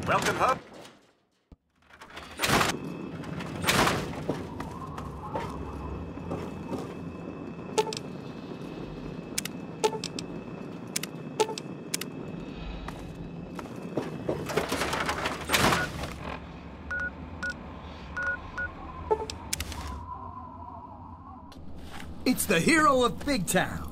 Welcome home. It's the hero of Big Town.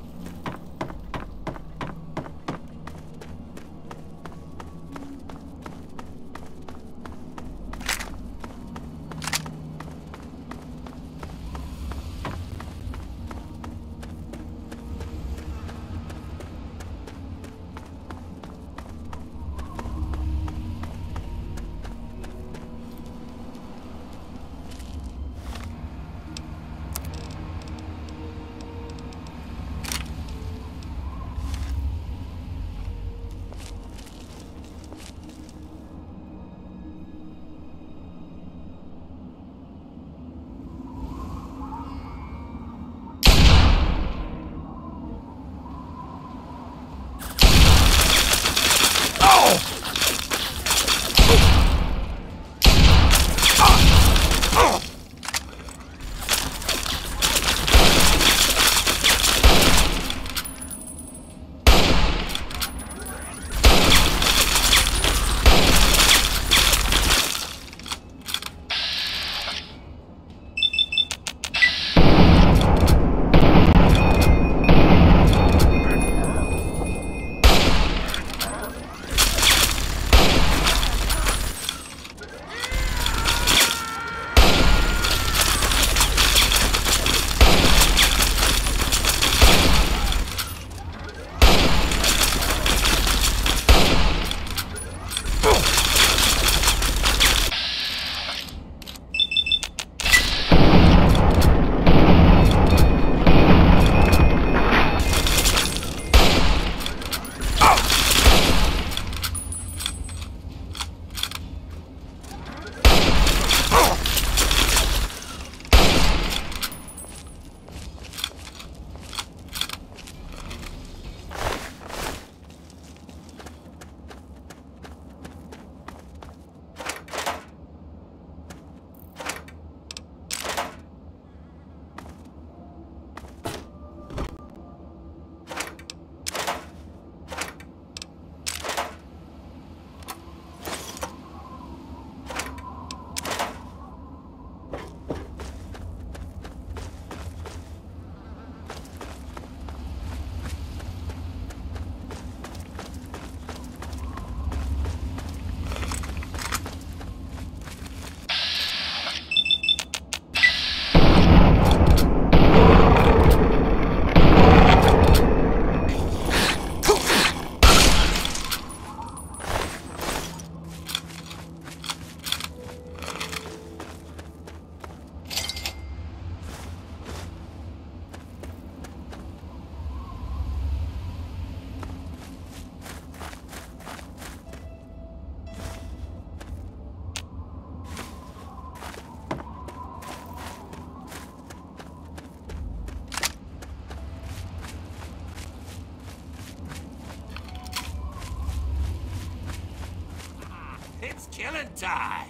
It's killing time!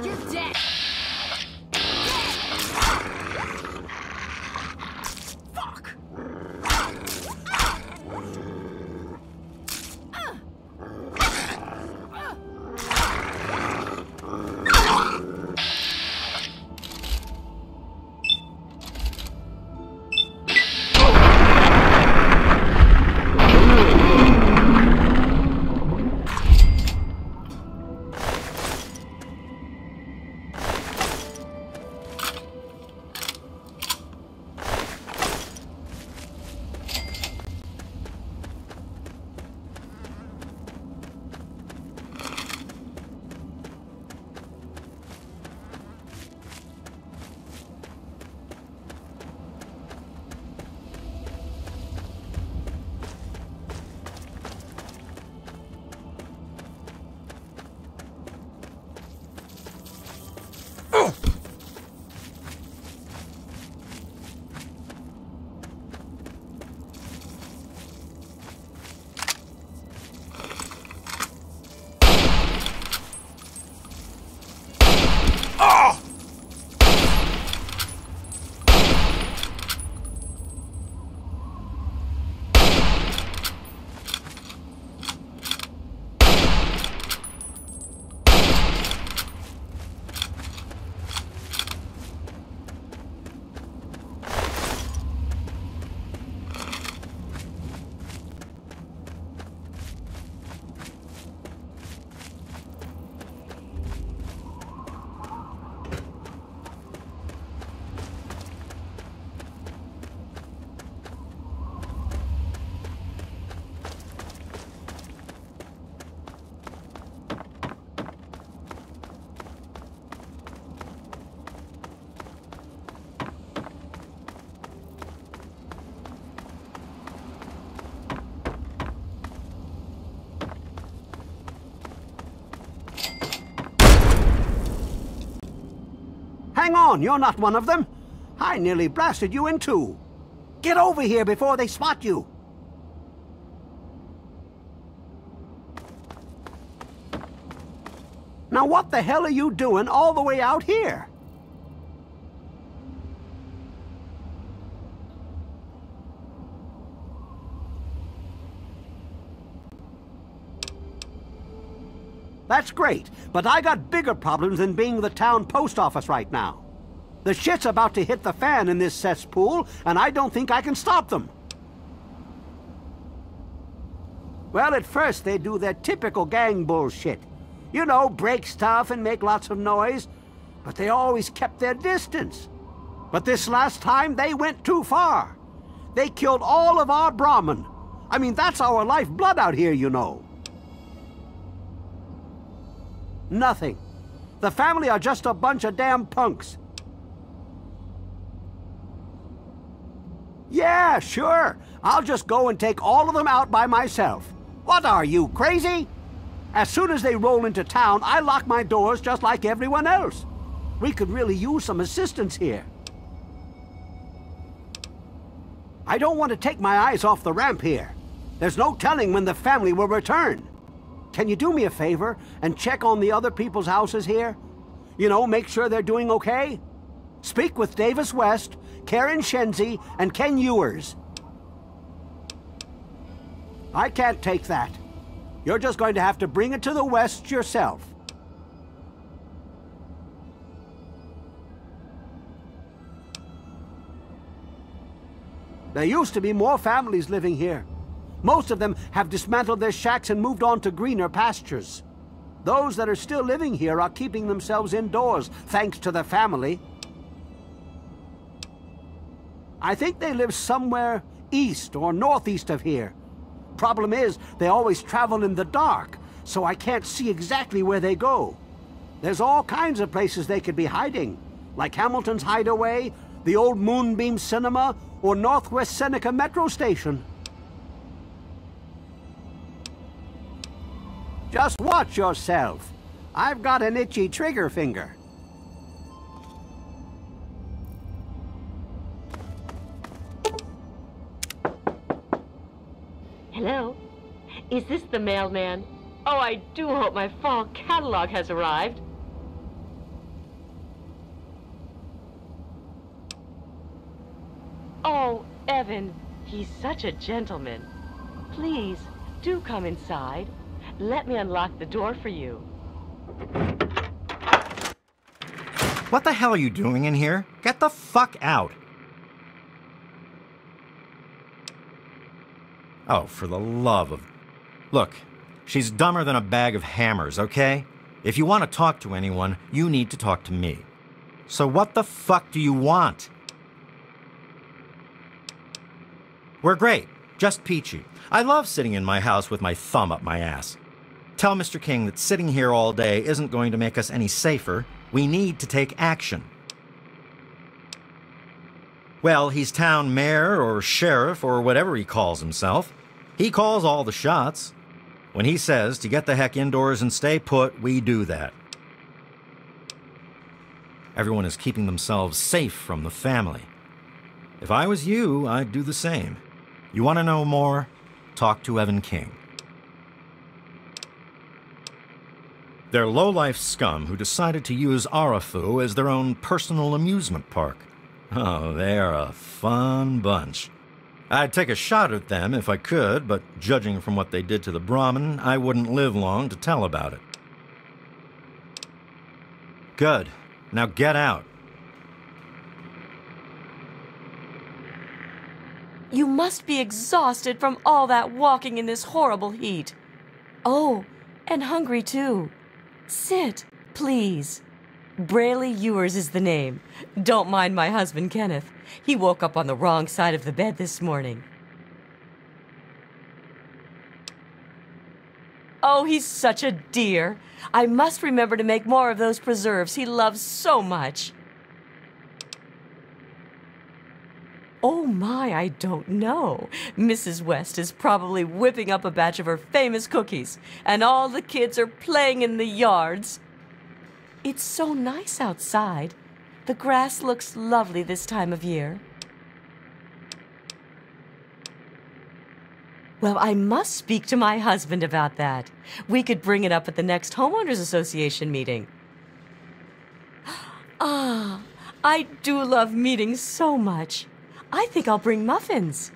You're dead! Fuck! on, you're not one of them. I nearly blasted you in two. Get over here before they spot you. Now what the hell are you doing all the way out here? That's great, but I got bigger problems than being the town post office right now. The shit's about to hit the fan in this cesspool, and I don't think I can stop them. Well, at first they do their typical gang bullshit. You know, break stuff and make lots of noise, but they always kept their distance. But this last time, they went too far. They killed all of our Brahmin. I mean, that's our lifeblood out here, you know. Nothing. The family are just a bunch of damn punks. Yeah, sure. I'll just go and take all of them out by myself. What are you, crazy? As soon as they roll into town, I lock my doors just like everyone else. We could really use some assistance here. I don't want to take my eyes off the ramp here. There's no telling when the family will return. Can you do me a favor and check on the other people's houses here? You know, make sure they're doing okay? Speak with Davis West, Karen Shenzi, and Ken Ewers. I can't take that. You're just going to have to bring it to the West yourself. There used to be more families living here. Most of them have dismantled their shacks and moved on to greener pastures. Those that are still living here are keeping themselves indoors, thanks to the family. I think they live somewhere east or northeast of here. Problem is, they always travel in the dark, so I can't see exactly where they go. There's all kinds of places they could be hiding, like Hamilton's Hideaway, the old Moonbeam Cinema, or Northwest Seneca Metro Station. Just watch yourself. I've got an itchy trigger finger. Hello? Is this the mailman? Oh, I do hope my fall catalog has arrived. Oh, Evan, he's such a gentleman. Please, do come inside. Let me unlock the door for you. What the hell are you doing in here? Get the fuck out. Oh, for the love of... Look, she's dumber than a bag of hammers, okay? If you want to talk to anyone, you need to talk to me. So what the fuck do you want? We're great. Just peachy. I love sitting in my house with my thumb up my ass. Tell Mr. King that sitting here all day isn't going to make us any safer. We need to take action. Well, he's town mayor or sheriff or whatever he calls himself. He calls all the shots. When he says to get the heck indoors and stay put, we do that. Everyone is keeping themselves safe from the family. If I was you, I'd do the same. You want to know more? Talk to Evan King. They're low-life scum who decided to use Arafu as their own personal amusement park. Oh, they're a fun bunch. I'd take a shot at them if I could, but judging from what they did to the Brahmin, I wouldn't live long to tell about it. Good. Now get out. You must be exhausted from all that walking in this horrible heat. Oh, and hungry too. Sit, please. Brayley Ewers is the name. Don't mind my husband, Kenneth. He woke up on the wrong side of the bed this morning. Oh, he's such a dear. I must remember to make more of those preserves he loves so much. Oh my, I don't know. Mrs. West is probably whipping up a batch of her famous cookies, and all the kids are playing in the yards. It's so nice outside. The grass looks lovely this time of year. Well, I must speak to my husband about that. We could bring it up at the next Homeowners Association meeting. Ah, I do love meetings so much. I think I'll bring muffins.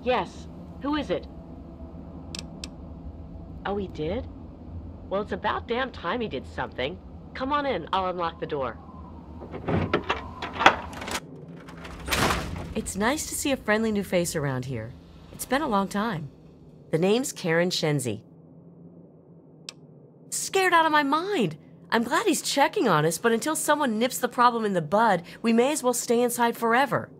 Yes. Who is it? Oh, he did? Well, it's about damn time he did something. Come on in. I'll unlock the door. It's nice to see a friendly new face around here. It's been a long time. The name's Karen Shenzi. Scared out of my mind. I'm glad he's checking on us, but until someone nips the problem in the bud, we may as well stay inside forever.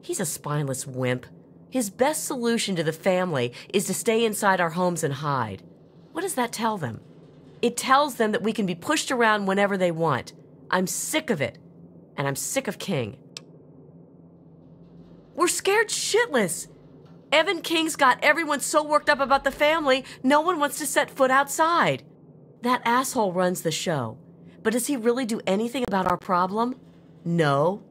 He's a spineless wimp. His best solution to the family is to stay inside our homes and hide. What does that tell them? It tells them that we can be pushed around whenever they want. I'm sick of it. And I'm sick of King. We're scared shitless. Evan King's got everyone so worked up about the family, no one wants to set foot outside. That asshole runs the show. But does he really do anything about our problem? No.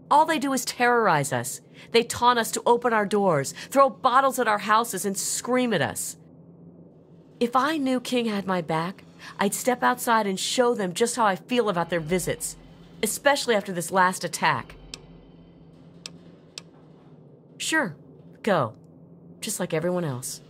All they do is terrorize us. They taunt us to open our doors, throw bottles at our houses, and scream at us. If I knew King had my back, I'd step outside and show them just how I feel about their visits, especially after this last attack. Sure, go. Just like everyone else.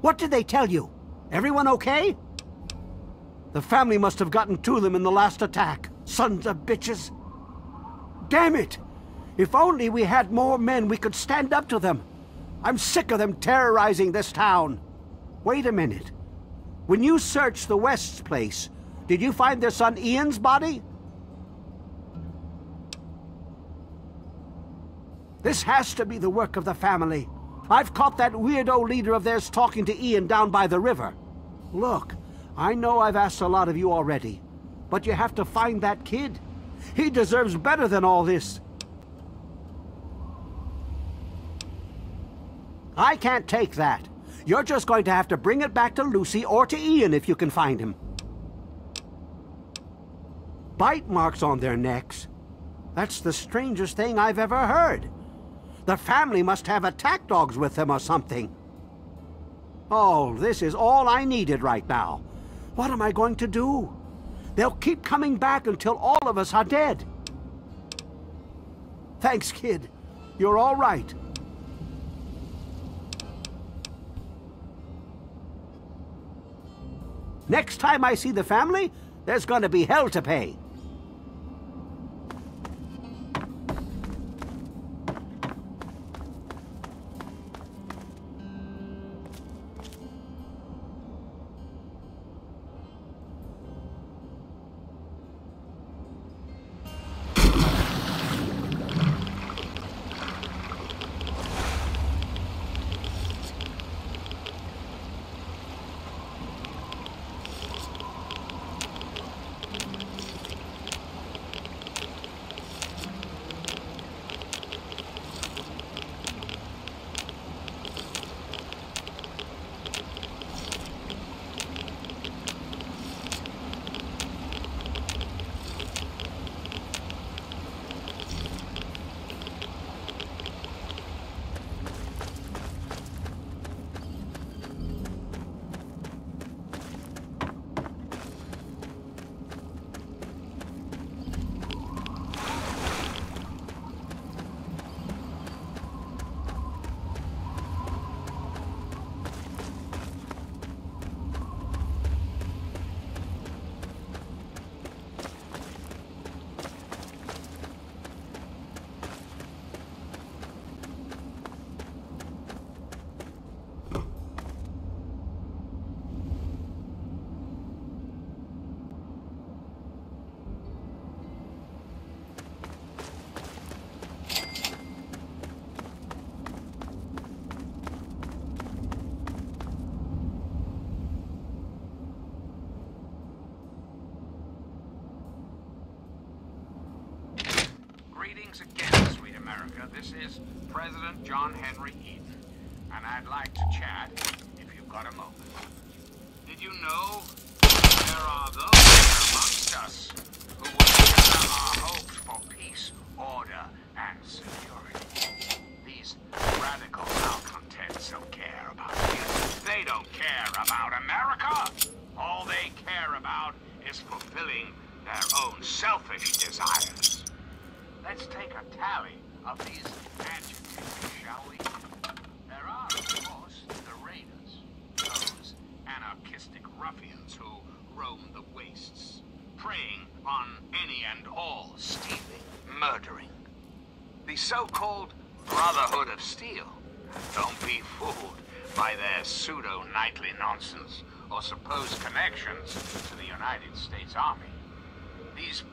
What did they tell you? Everyone okay? The family must have gotten to them in the last attack. Sons of bitches. Damn it! If only we had more men, we could stand up to them. I'm sick of them terrorizing this town. Wait a minute. When you searched the West's place, did you find their son Ian's body? This has to be the work of the family. I've caught that weirdo leader of theirs talking to Ian down by the river. Look, I know I've asked a lot of you already, but you have to find that kid. He deserves better than all this. I can't take that. You're just going to have to bring it back to Lucy or to Ian if you can find him. Bite marks on their necks. That's the strangest thing I've ever heard. The family must have attack dogs with them or something. Oh, this is all I needed right now. What am I going to do? They'll keep coming back until all of us are dead. Thanks, kid. You're all right. Next time I see the family, there's gonna be hell to pay. Greetings again, sweet America. This is President John Henry Eden, and I'd like to chat if you've got a moment. Did you know there are those amongst us who will share our hopes for peace, order, and security? These radical malcontents don't care about you. They don't care about America. All they care about is fulfilling their own selfish desires. Let's take a tally of these adjectives, shall we? There are, of course, the raiders, those anarchistic ruffians who roam the wastes, preying on any and all, stealing, murdering. The so-called Brotherhood of Steel. Don't be fooled by their pseudo-knightly nonsense or supposed connections to the United States Army. These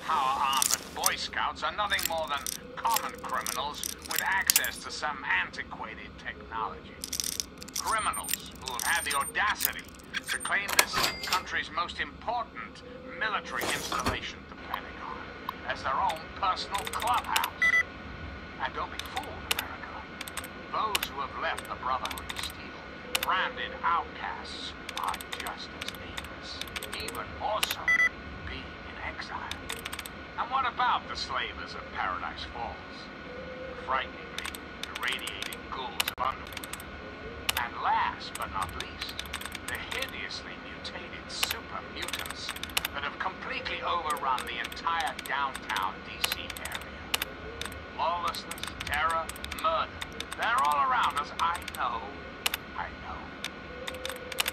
power-armored Boy Scouts are nothing more than common criminals with access to some antiquated technology. Criminals who have had the audacity to claim this country's most important military installation, the Pentagon, as their own personal clubhouse. And don't be fooled, America. Those who have left the Brotherhood of Steel, branded outcasts, are just as dangerous, even more so, being in exile. And what about the slavers of Paradise Falls? The frighteningly irradiating ghouls of Underwood. And last but not least, the hideously mutated super mutants that have completely overrun the entire downtown DC area. Lawlessness, terror, murder, they're all around us. I know.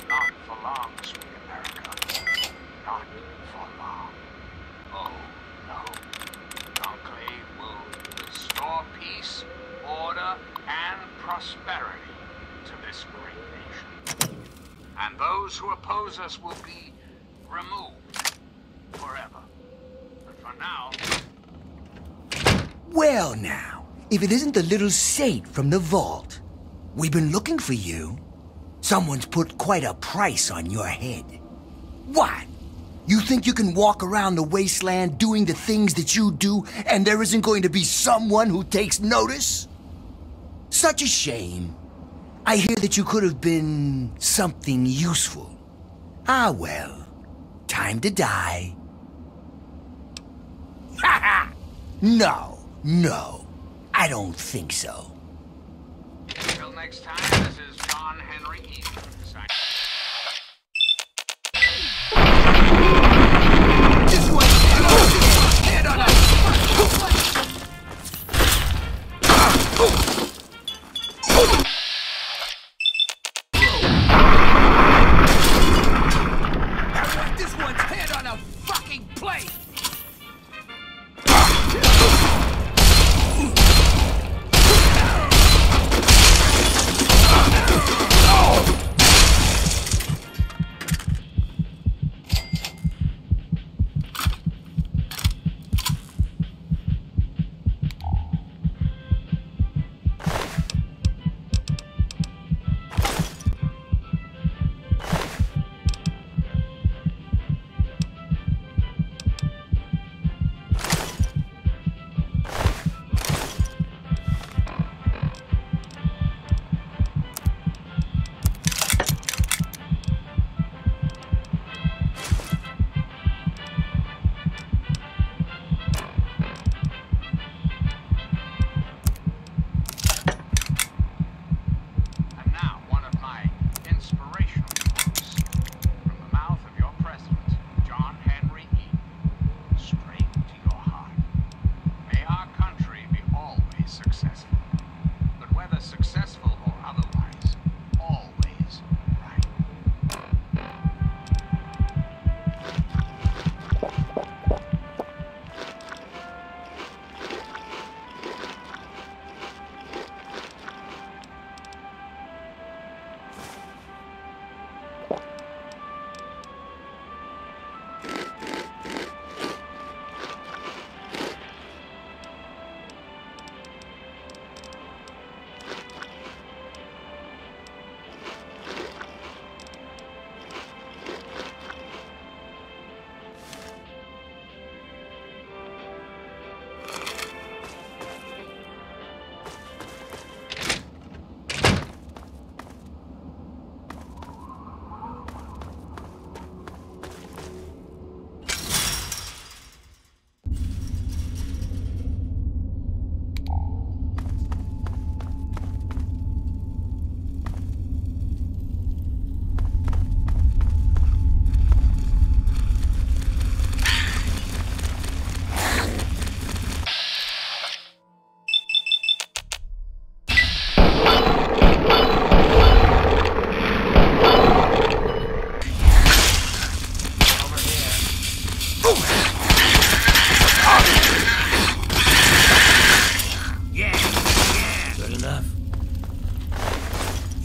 Not for long, sweet America. Not for long. Oh, no. Conclave will restore peace, order, and prosperity to this great nation. And those who oppose us will be removed forever. But for now... Well now, if it isn't the little saint from the vault. We've been looking for you. Someone's put quite a price on your head. What? You think you can walk around the wasteland doing the things that you do, and there isn't going to be someone who takes notice? Such a shame. I hear that you could have been something useful. Ah well, time to die. Ha ha! No, I don't think so. Till next time, this is John Henry Eden.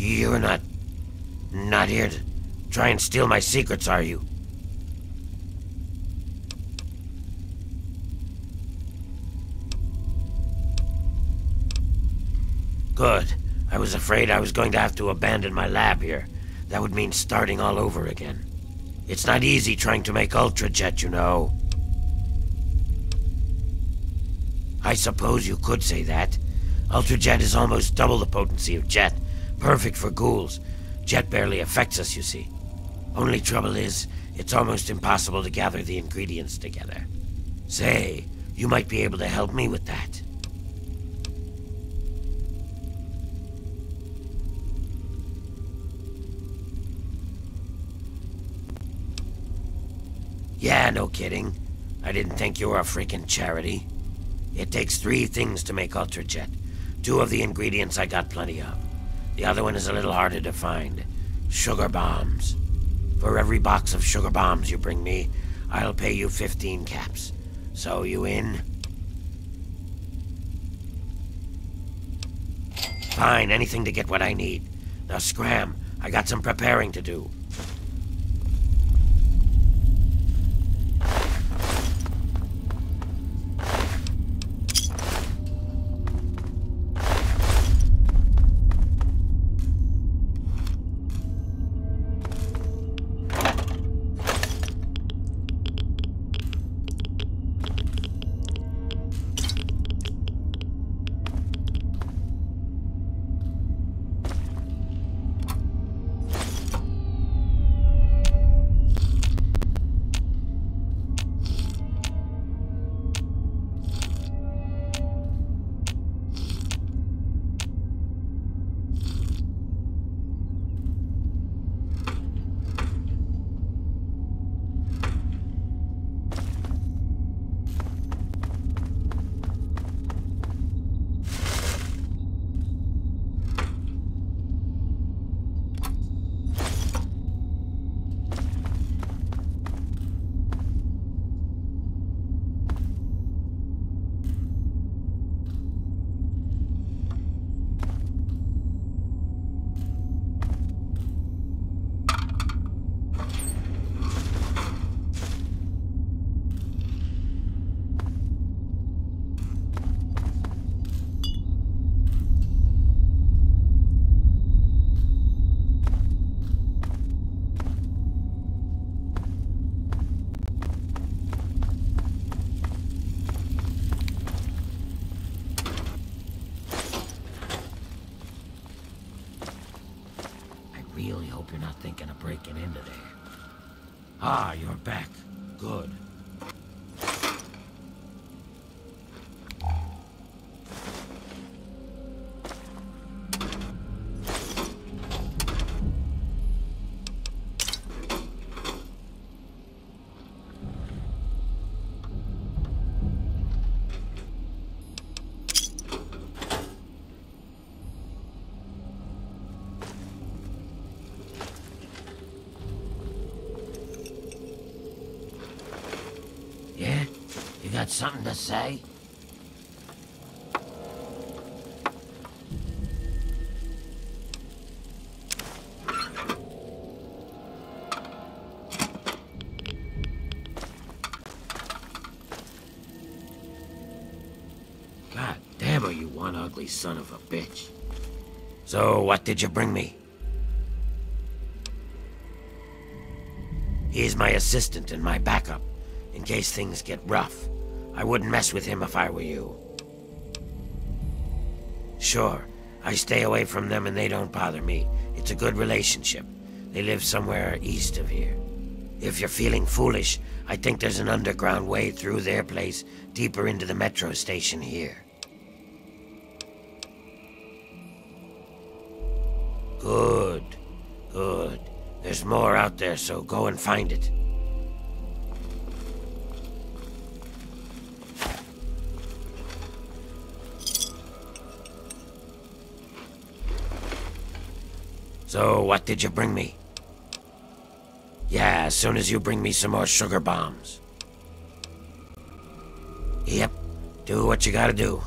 You're not here to try and steal my secrets, are you? Good. I was afraid I was going to have to abandon my lab here. That would mean starting all over again. It's not easy trying to make Ultrajet, you know. I suppose you could say that. Ultrajet is almost double the potency of Jet. Perfect for ghouls. Jet barely affects us, you see. Only trouble is, it's almost impossible to gather the ingredients together. Say, you might be able to help me with that. Yeah, no kidding. I didn't think you were a freaking charity. It takes 3 things to make Ultrajet. 2 of the ingredients I got plenty of. The other one is a little harder to find. Sugar bombs. For every box of sugar bombs you bring me, I'll pay you 15 caps. So, you in? Fine, anything to get what I need. Now scram, I got some preparing to do. Really hope you're not thinking of breaking into there. Ah, you're back. Good. Yeah? You got something to say? God damn, are you one ugly son of a bitch. So, what did you bring me? He's my assistant and my backup. In case things get rough. I wouldn't mess with him if I were you. Sure, I stay away from them and they don't bother me. It's a good relationship. They live somewhere east of here. If you're feeling foolish, I think there's an underground way through their place, deeper into the metro station here. Good. Good. There's more out there, so go and find it. So, what did you bring me? Yeah, as soon as you bring me some more sugar bombs. Yep, do what you gotta do.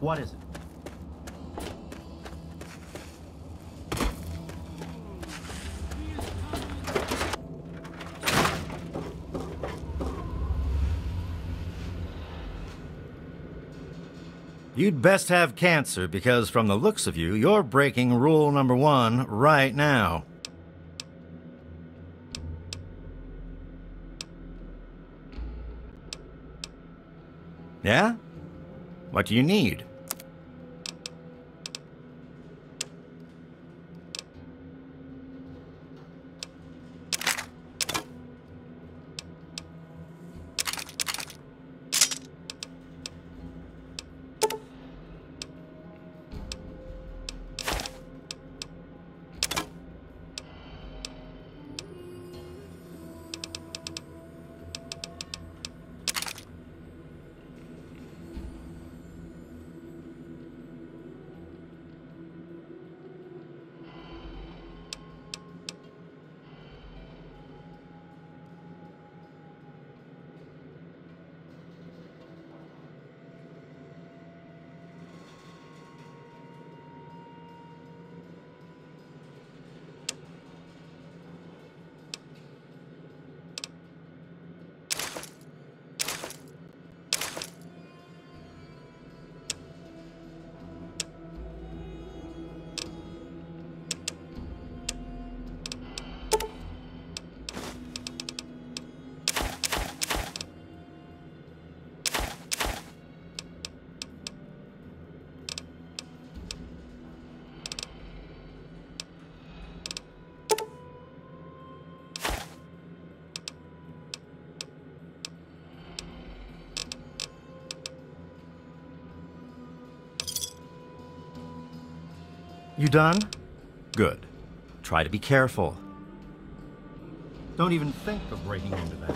What is it? You'd best have cancer, because from the looks of you, you're breaking rule number 1 right now. Yeah? What do you need? You done? Good. Try to be careful. Don't even think of breaking into that.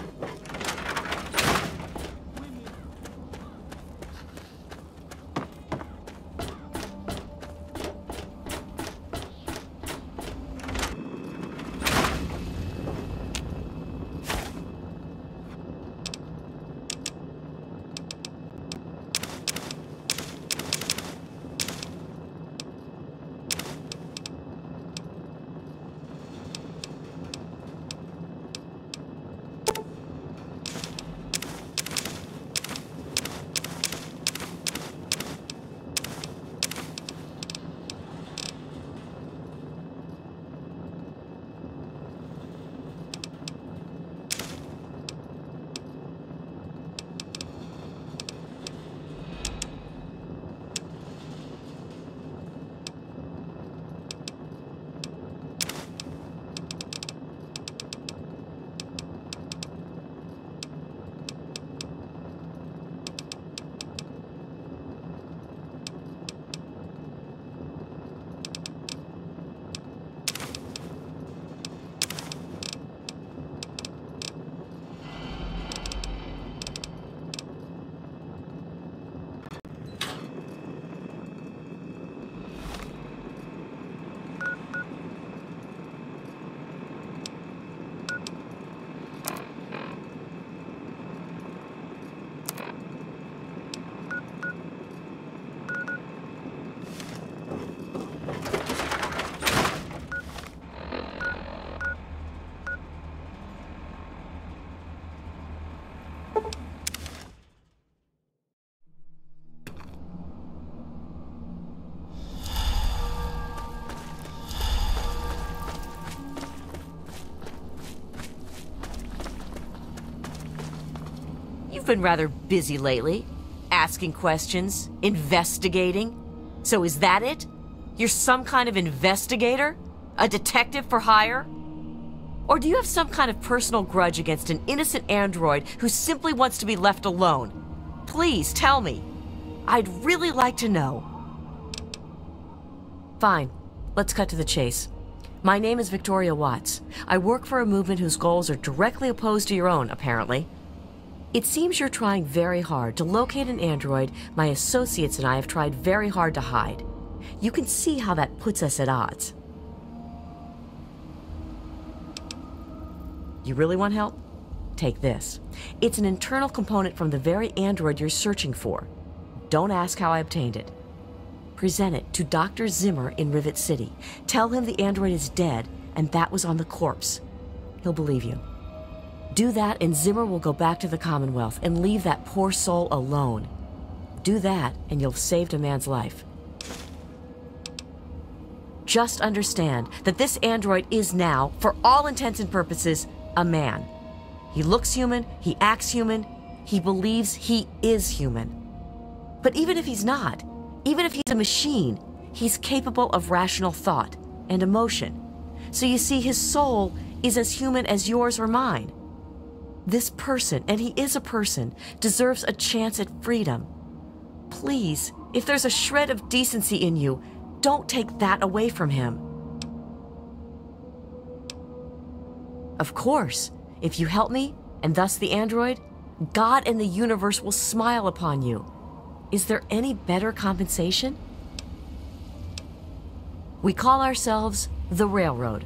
You've been rather busy lately, asking questions, investigating. So is that it? You're some kind of investigator? A detective for hire? Or do you have some kind of personal grudge against an innocent android who simply wants to be left alone? Please tell me. I'd really like to know. Fine. Let's cut to the chase. My name is Victoria Watts. I work for a movement whose goals are directly opposed to your own, apparently. It seems you're trying very hard to locate an android my associates and I have tried very hard to hide. You can see how that puts us at odds. You really want help? Take this. It's an internal component from the very android you're searching for. Don't ask how I obtained it. present it to Dr. Zimmer in Rivet City. Tell him the android is dead and that was on the corpse. He'll believe you. Do that and Zimmer will go back to the Commonwealth and leave that poor soul alone. Do that and you'll have saved a man's life. Just understand that this android is now, for all intents and purposes, a man. He looks human, he acts human, he believes he is human. But even if he's not, even if he's a machine, he's capable of rational thought and emotion. So you see, his soul is as human as yours or mine. This person, and he is a person, deserves a chance at freedom. Please, if there's a shred of decency in you, don't take that away from him. Of course, if you help me, and thus the android, God and the universe will smile upon you. Is there any better compensation? We call ourselves the Railroad.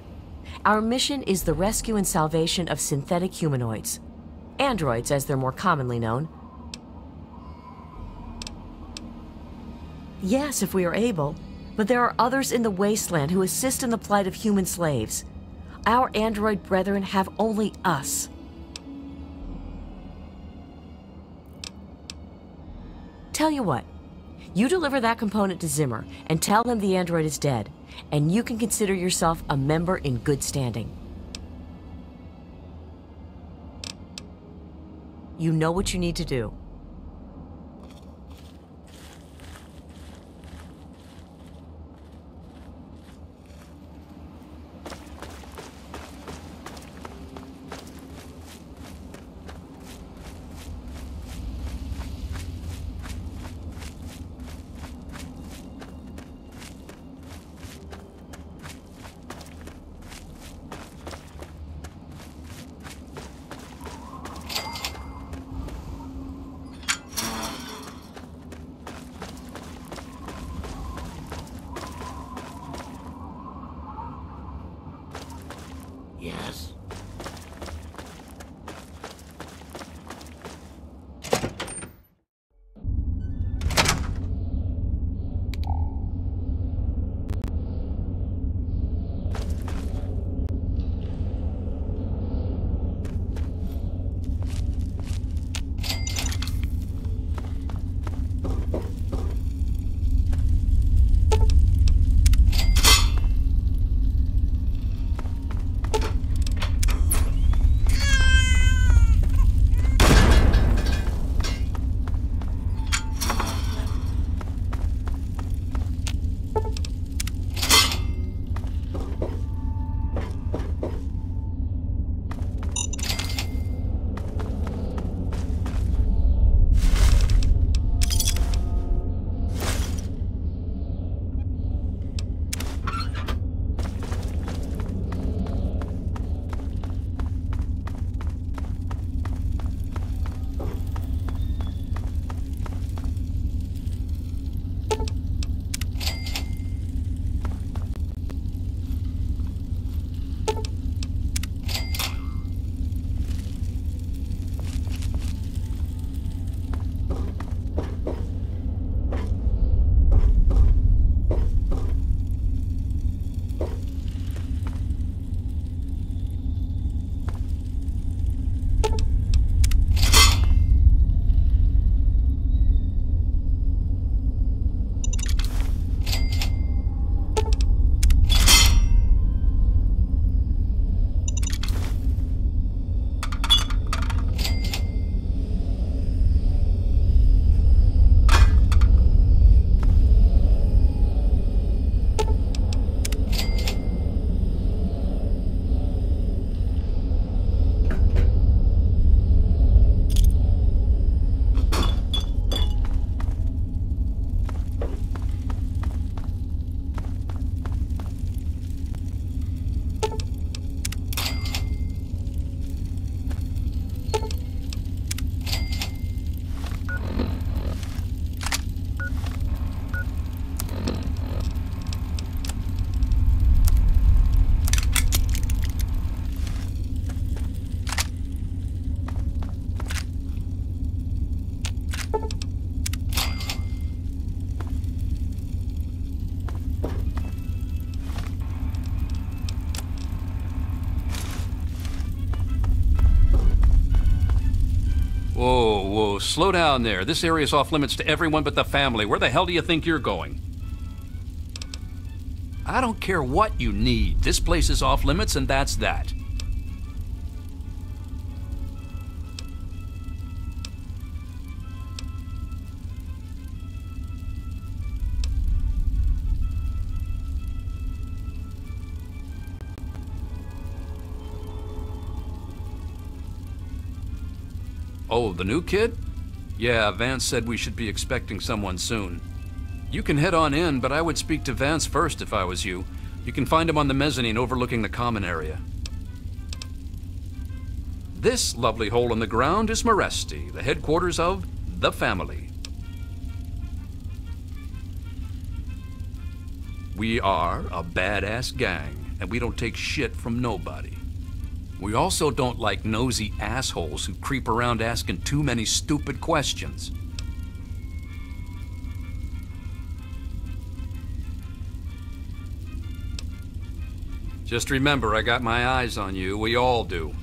Our mission is the rescue and salvation of synthetic humanoids. Androids, as they're more commonly known. Yes, if we are able, but there are others in the wasteland who assist in the plight of human slaves. Our android brethren have only us. Tell you what, you deliver that component to Zimmer and tell him the android is dead, and you can consider yourself a member in good standing. You know what you need to do. Whoa, whoa, slow down there. This area's off limits to everyone but the family. Where the hell do you think you're going? I don't care what you need. This place is off limits, and that's that. Oh, the new kid? Yeah, Vance said we should be expecting someone soon. You can head on in, but I would speak to Vance first if I was you. You can find him on the mezzanine overlooking the common area. This lovely hole in the ground is Meresti, the headquarters of the family. We are a badass gang, and we don't take shit from nobody. We also don't like nosy assholes who creep around asking too many stupid questions. Just remember, I got my eyes on you. We all do.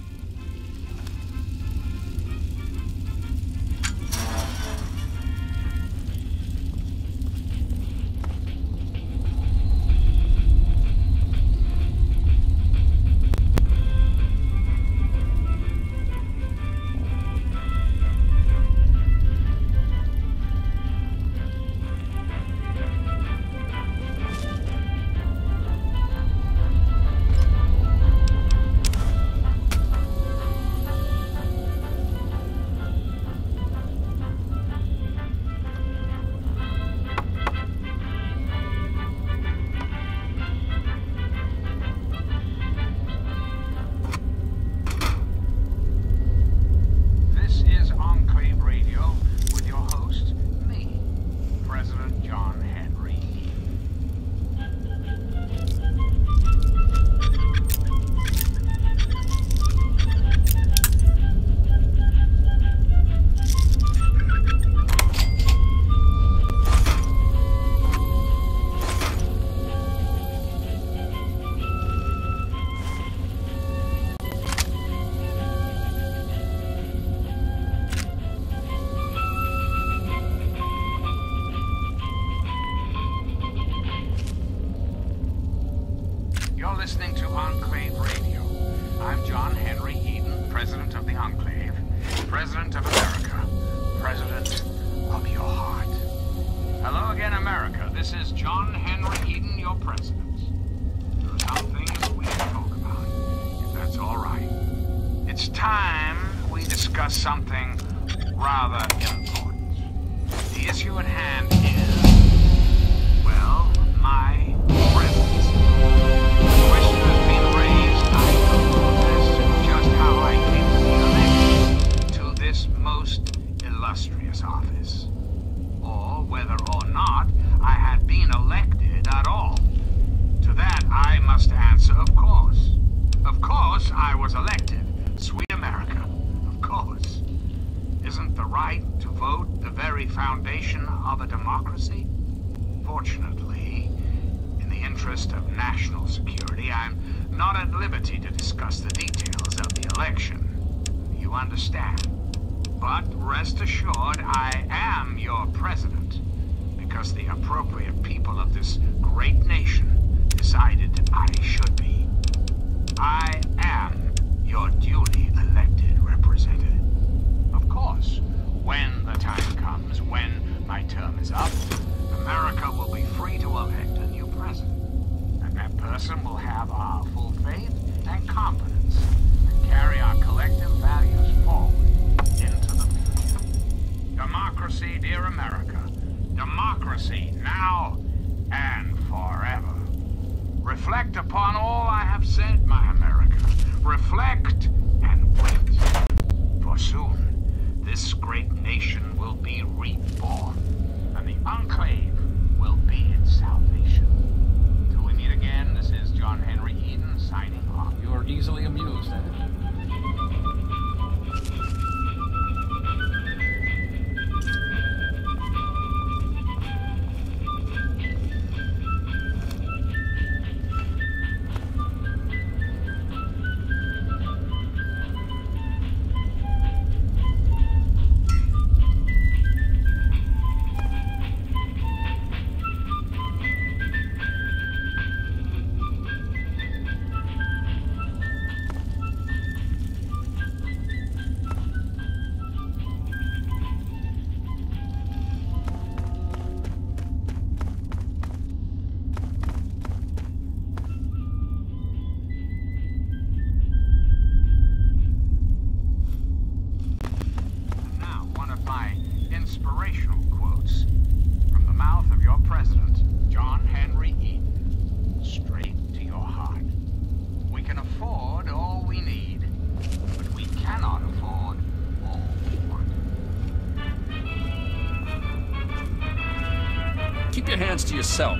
You're listening to Enclave Radio. I'm John Henry Eden, President of the Enclave, President of America, President of your heart. Hello again, America. This is John Henry Eden, your President. There are some things we can talk about, if that's all right. It's time we discuss something rather important. The issue at hand is, well, my presence. The question has been raised, I know, as to just how I came to be elected to this most illustrious office, or whether or not I had been elected at all. To that I must answer, of course. Of course I was elected. Sweet America, of course. Isn't the right to vote the very foundation of a democracy? Fortunately, in the interest of national security, I'm not at liberty to discuss the details of the election. You understand? But rest assured, I am your president, because the appropriate people of this great nation decided I should be. I am your duly elected representative. Of course, when the time comes, when my term is up, America will be free to elect a new president. And that person will have our full faith and confidence and carry our collective values forward into the future. Democracy, dear America. Democracy now and forever. Reflect upon all I have said, my America. Reflect and wait. For soon, this great nation will be reborn, and the Enclave will be its salvation. Till we meet again, this is John Henry Eden signing off. You're easily amused, eh? chance to yourself.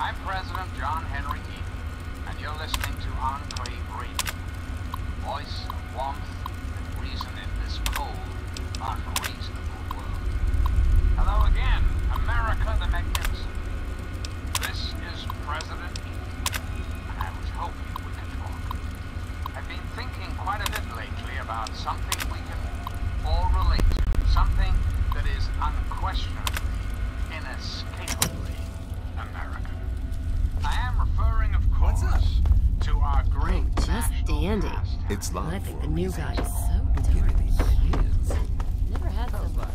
I'm President John Henry Eaton, and you're listening to Enclave Radio. Voice of warmth and reason in this cold, unreasonable world. Hello again, America the Magnificent. This is President Eaton, and I was hoping we could talk. I've been thinking quite a bit lately about something we can all relate to, something that is unquestionably, inescapably American. I am referring, of course, to our great Just national dandy. pastime. It's love. I think the new guy is so darn cute. Never had someone.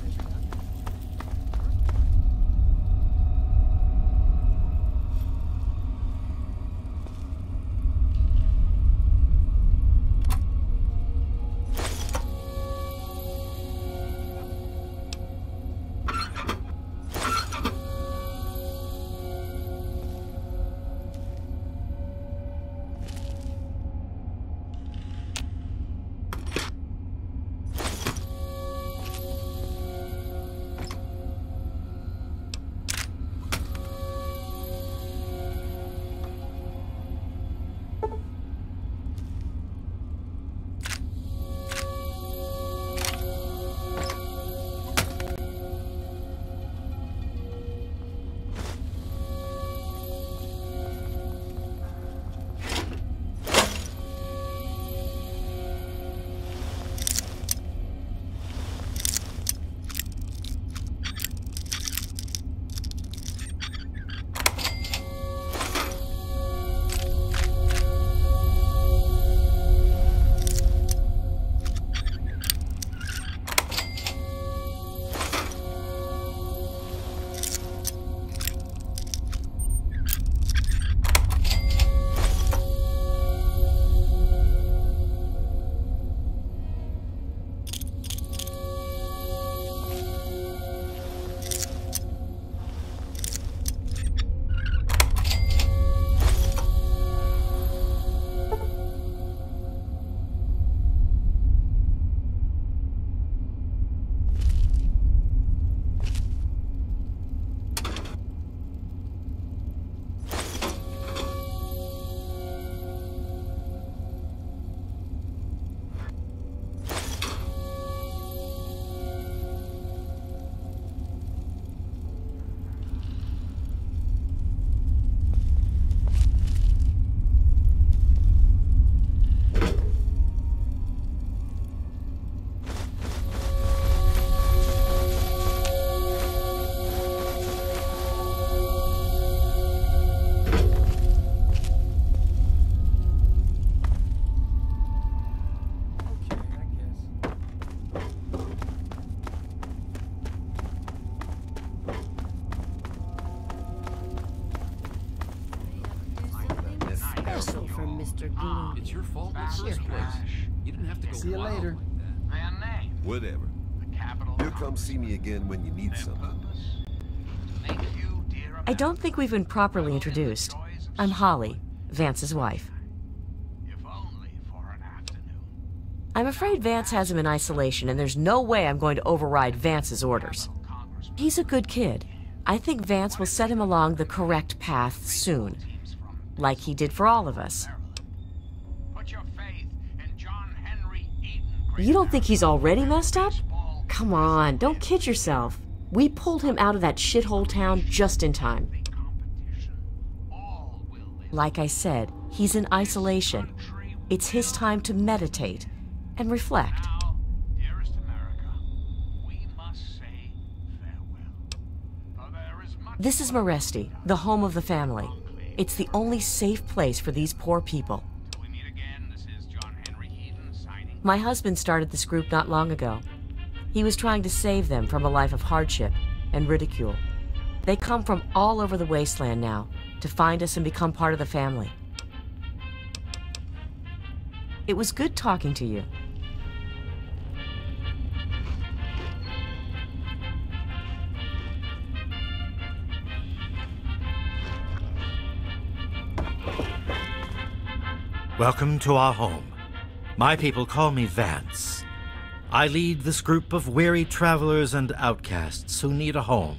from Mr. Gloom. It's your fault in the first place. You didn't have to go See you wild later. like that. Their name, Whatever. the capital. You'll come see me again when you need Their something. purpose, to make you, dear I don't think we've been properly introduced. I'm Holly, Vance's wife. if only for an afternoon. I'm afraid Vance has him in isolation, and there's no way I'm going to override Vance's orders. He's a good kid. I think Vance will set him along the correct path soon, like he did for all of us. Put your faith in John Henry Eden. You don't think he's already messed up? Come on, don't kid yourself. We pulled him out of that shithole town just in time. Like I said, he's in isolation. It's his time to meditate and reflect. Now, dearest America, we must say farewell. For there is much This is Maresti, the home of the family. It's the only safe place for these poor people. till we meet again. This is John Henry Eden signing. My husband started this group not long ago. He was trying to save them from a life of hardship and ridicule. They come from all over the wasteland now to find us and become part of the family. It was good talking to you. Welcome to our home. My people call me Vance. I lead this group of weary travelers and outcasts who need a home.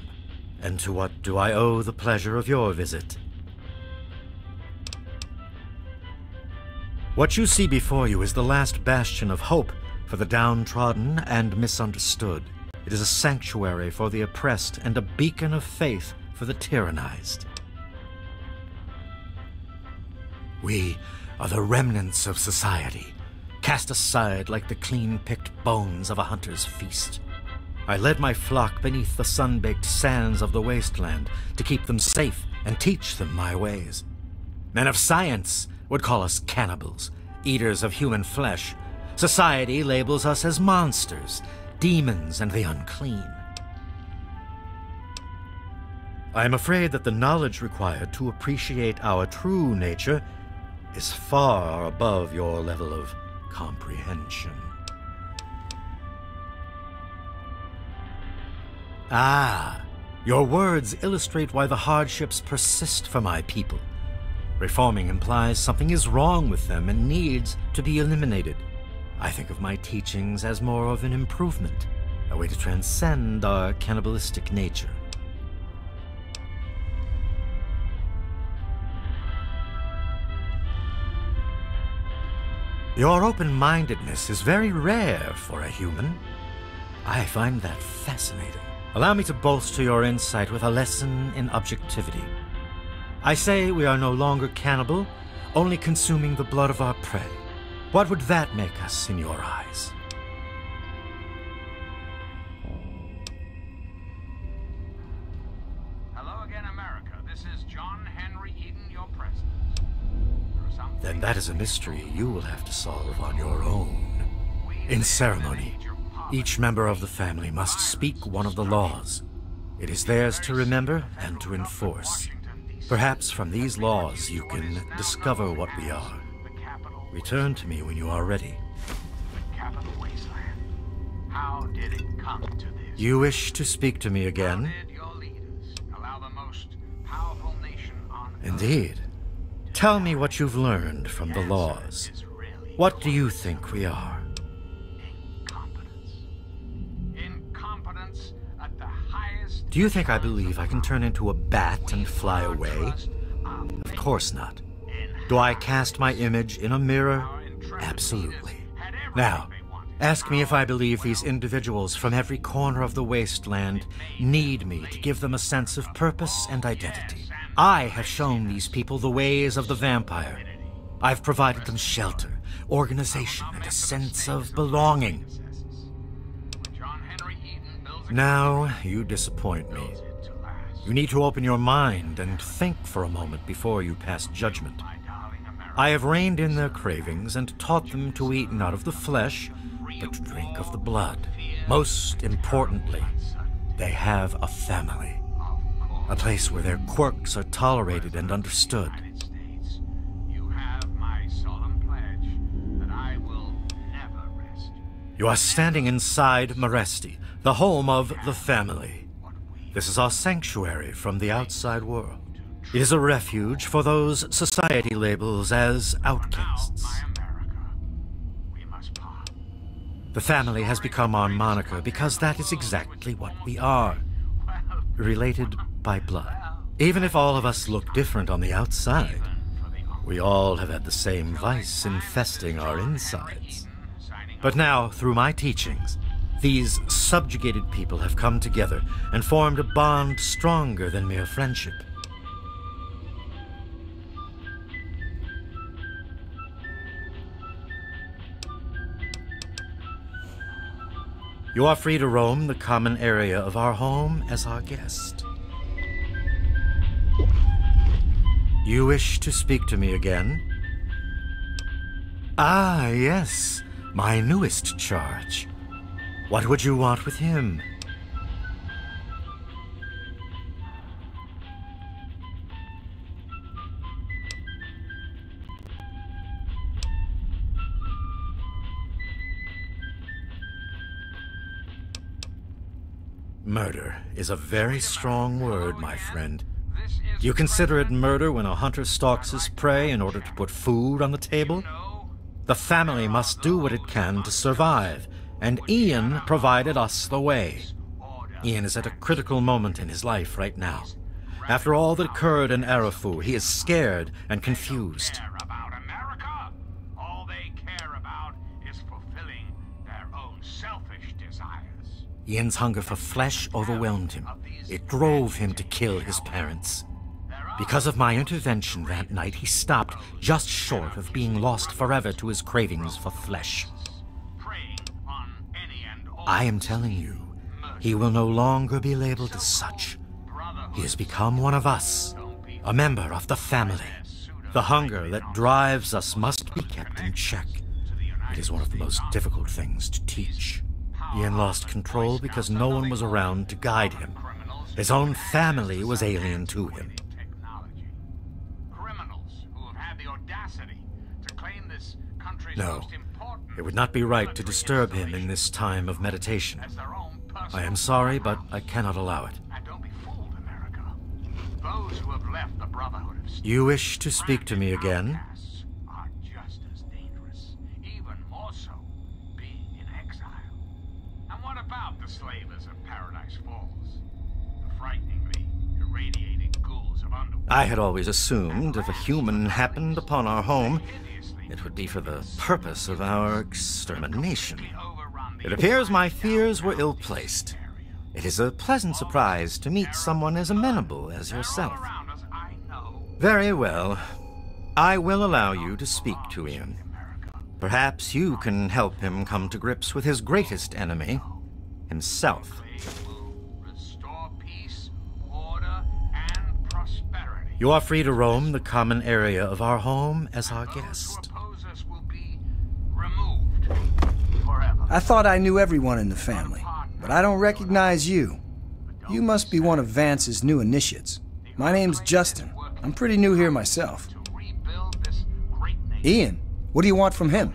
And to what do I owe the pleasure of your visit? What you see before you is the last bastion of hope for the downtrodden and misunderstood. It is a sanctuary for the oppressed and a beacon of faith for the tyrannized. We are the remnants of society, cast aside like the clean-picked bones of a hunter's feast. I led my flock beneath the sun-baked sands of the wasteland to keep them safe and teach them my ways. Men of science would call us cannibals, eaters of human flesh. Society labels us as monsters, demons, and the unclean. I am afraid that the knowledge required to appreciate our true nature is far above your level of comprehension. Ah, your words illustrate why the hardships persist for my people. Reforming implies something is wrong with them and needs to be eliminated. I think of my teachings as more of an improvement, a way to transcend our cannibalistic nature. Your open-mindedness is very rare for a human. I find that fascinating. Allow me to bolster your insight with a lesson in objectivity. I say we are no longer cannibal, only consuming the blood of our prey. What would that make us in your eyes? Hello again, America. This is John Henry Eden, your president. Then that is a mystery you will have to solve on your own. In ceremony, each member of the family must speak one of the laws. It is theirs to remember and to enforce. Perhaps from these laws you can discover what we are. Return to me when you are ready. The capital wasteland. How did it come to this? You wish to speak to me again? How did your leaders allow the most powerful nation on earth? Indeed. Tell me what you've learned from the laws. What do you think we are? Incompetence at the highest. Do you think I believe I can turn into a bat and fly away? Of course not. Do I cast my image in a mirror? Absolutely. Now, ask me if I believe these individuals from every corner of the wasteland need me to give them a sense of purpose and identity. I have shown these people the ways of the vampire. I've provided them shelter, organization, and a sense of belonging. Now, you disappoint me. You need to open your mind and think for a moment before you pass judgment. I have reined in their cravings and taught them to eat not of the flesh, but to drink of the blood. Most importantly, they have a family. A place where their quirks are tolerated and understood. You have my You are standing inside Meresti, the home of the family. This is our sanctuary from the outside world. It is a refuge for those society labels as outcasts. The family has become our moniker because that is exactly what we are. Related by blood. Even if all of us look different on the outside, we all have had the same vice infesting our insides. But now, through my teachings, these subjugated people have come together and formed a bond stronger than mere friendship. You are free to roam the common area of our home as our guest. You wish to speak to me again? Ah, yes, my newest charge. What would you want with him? Murder is a very strong word, my friend. You consider it murder when a hunter stalks his prey in order to put food on the table? The family must do what it can to survive, and Ian provided us the way. Ian is at a critical moment in his life right now. After all that occurred in Arafu, he is scared and confused. All they care about is fulfilling their own selfish desires. Ian's hunger for flesh overwhelmed him. It drove him to kill his parents. Because of my intervention that night, he stopped just short of being lost forever to his cravings for flesh. I am telling you, he will no longer be labeled as such. He has become one of us, a member of the family. The hunger that drives us must be kept in check. It is one of the most difficult things to teach. Ian lost control because no one was around to guide him. His own family was alien to him. No, it would not be right to disturb him in this time of meditation. I am sorry, but I cannot allow it. You wish to speak to me again? I had always assumed if a human happened upon our home, it would be for the purpose of our extermination. It appears my fears were ill-placed. It is a pleasant surprise to meet someone as amenable as yourself. Very well. I will allow you to speak to Ian. Perhaps you can help him come to grips with his greatest enemy, himself. You are free to roam the common area of our home as our guest. I thought I knew everyone in the family, but I don't recognize you. You must be one of Vance's new initiates. My name's Justin. I'm pretty new here myself. Ian, what do you want from him?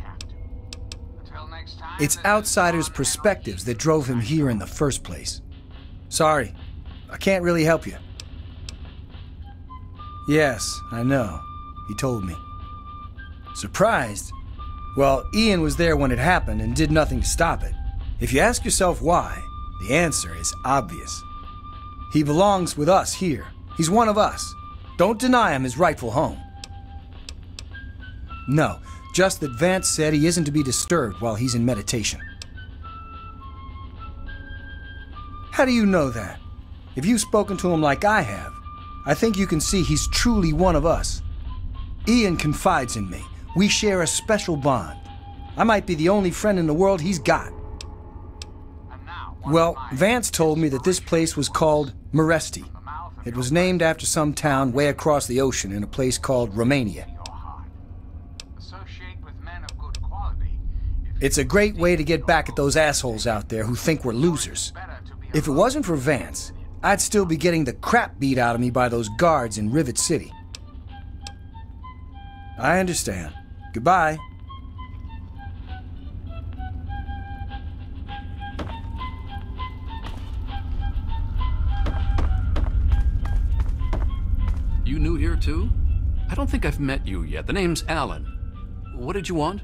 It's outsiders' perspectives that drove him here in the first place. Sorry, I can't really help you. Yes, I know. He told me. Surprised? Well, Ian was there when it happened and did nothing to stop it. If you ask yourself why, the answer is obvious. He belongs with us here. He's one of us. Don't deny him his rightful home. No, just that Vance said he isn't to be disturbed while he's in meditation. How do you know that? If you've spoken to him like I have, I think you can see he's truly one of us. Ian confides in me. We share a special bond. I might be the only friend in the world he's got. Well, Vance told me that this place was called Meresti. It was named after some town way across the ocean in a place called Romania. It's a great way to get back at those assholes out there who think we're losers. If it wasn't for Vance, I'd still be getting the crap beat out of me by those guards in Rivet City. I understand. Goodbye. You new here too? I don't think I've met you yet. The name's Alan. What did you want?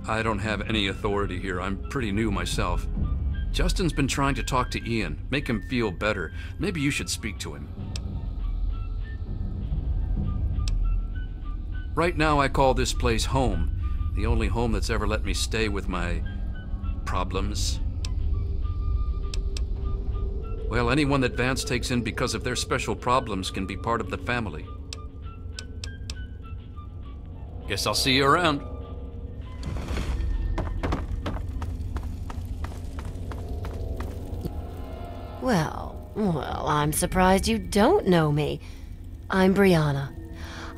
I don't have any authority here. I'm pretty new myself. Justin's been trying to talk to Ian, make him feel better. Maybe you should speak to him. Right now I call this place home. The only home that's ever let me stay with my problems. Well, anyone that Vance takes in because of their special problems can be part of the family. Guess I'll see you around. Well, I'm surprised you don't know me. I'm Brianna.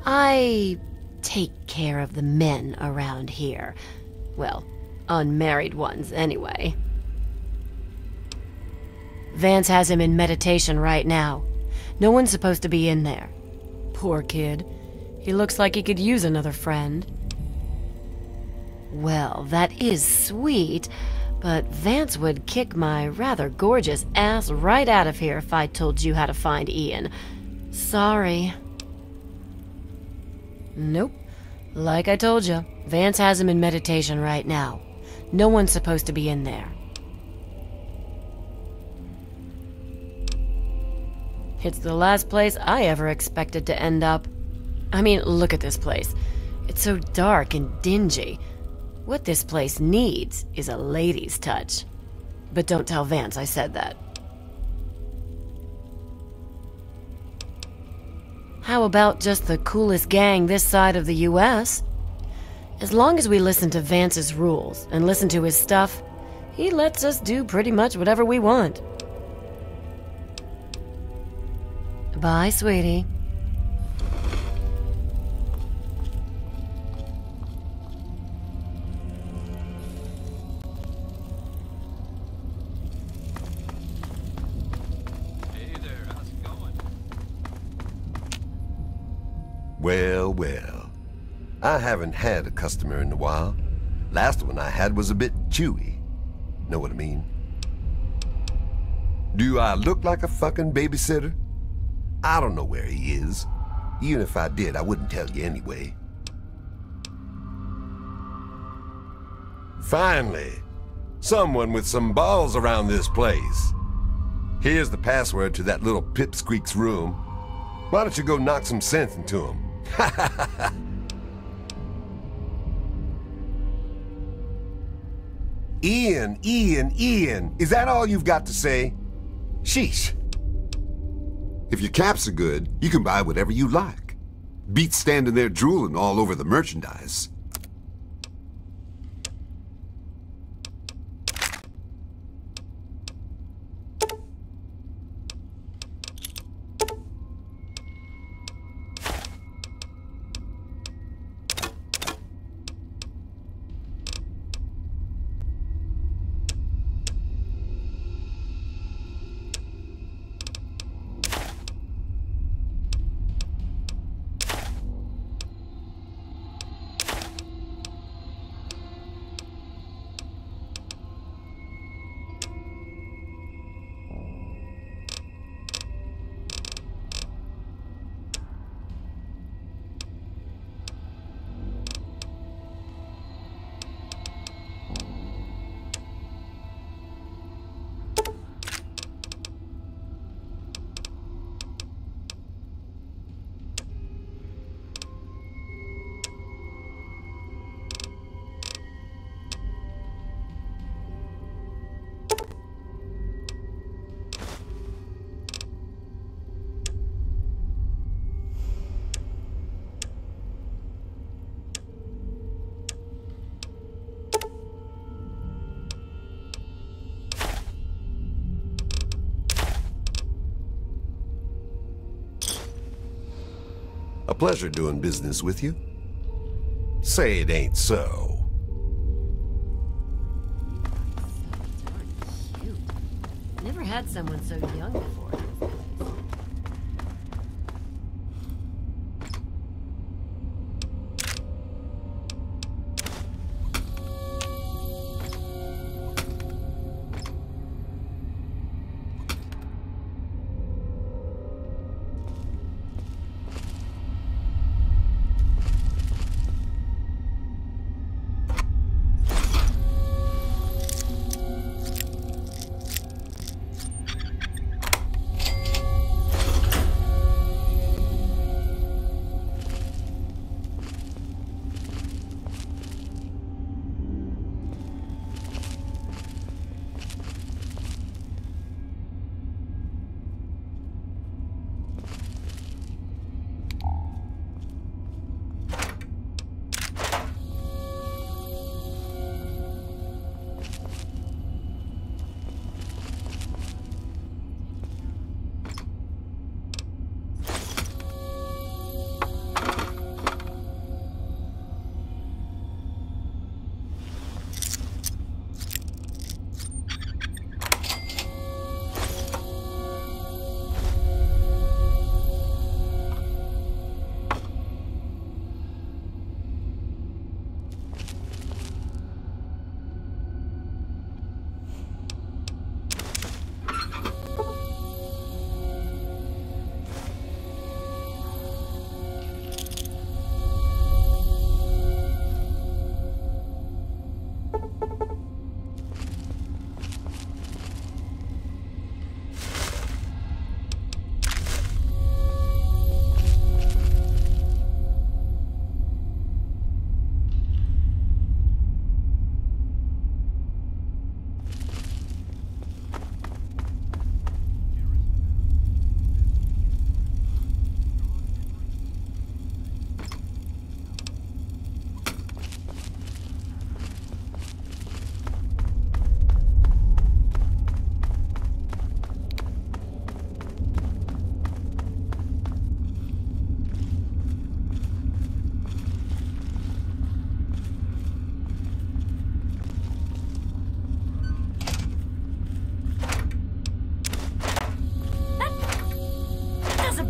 I take care of the men around here. Well, unmarried ones, anyway. Vance has him in meditation right now. No one's supposed to be in there. Poor kid. He looks like he could use another friend. Well, that is sweet, but Vance would kick my rather gorgeous ass right out of here if I told you how to find Ian. Sorry. Nope. Like I told you, Vance has him in meditation right now. No one's supposed to be in there. It's the last place I ever expected to end up. I mean, look at this place. It's so dark and dingy. What this place needs is a lady's touch. But don't tell Vance I said that. How about just the coolest gang this side of the US? As long as we listen to Vance's rules and listen to his stuff, he lets us do pretty much whatever we want. Bye, sweetie. Hey there, how's it going? Well, well. I haven't had a customer in a while. Last one I had was a bit chewy. Know what I mean? Do I look like a fucking babysitter? I don't know where he is. Even if I did, I wouldn't tell you anyway. Finally, someone with some balls around this place. Here's the password to that little pipsqueak's room. Why don't you go knock some sense into him? Ian, is that all you've got to say? Sheesh. If your caps are good, you can buy whatever you like. Beats standing there drooling all over the merchandise. A pleasure doing business with you. Say it ain't so. So darn cute. Never had someone so young before.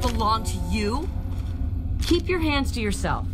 belong to you? Keep your hands to yourself.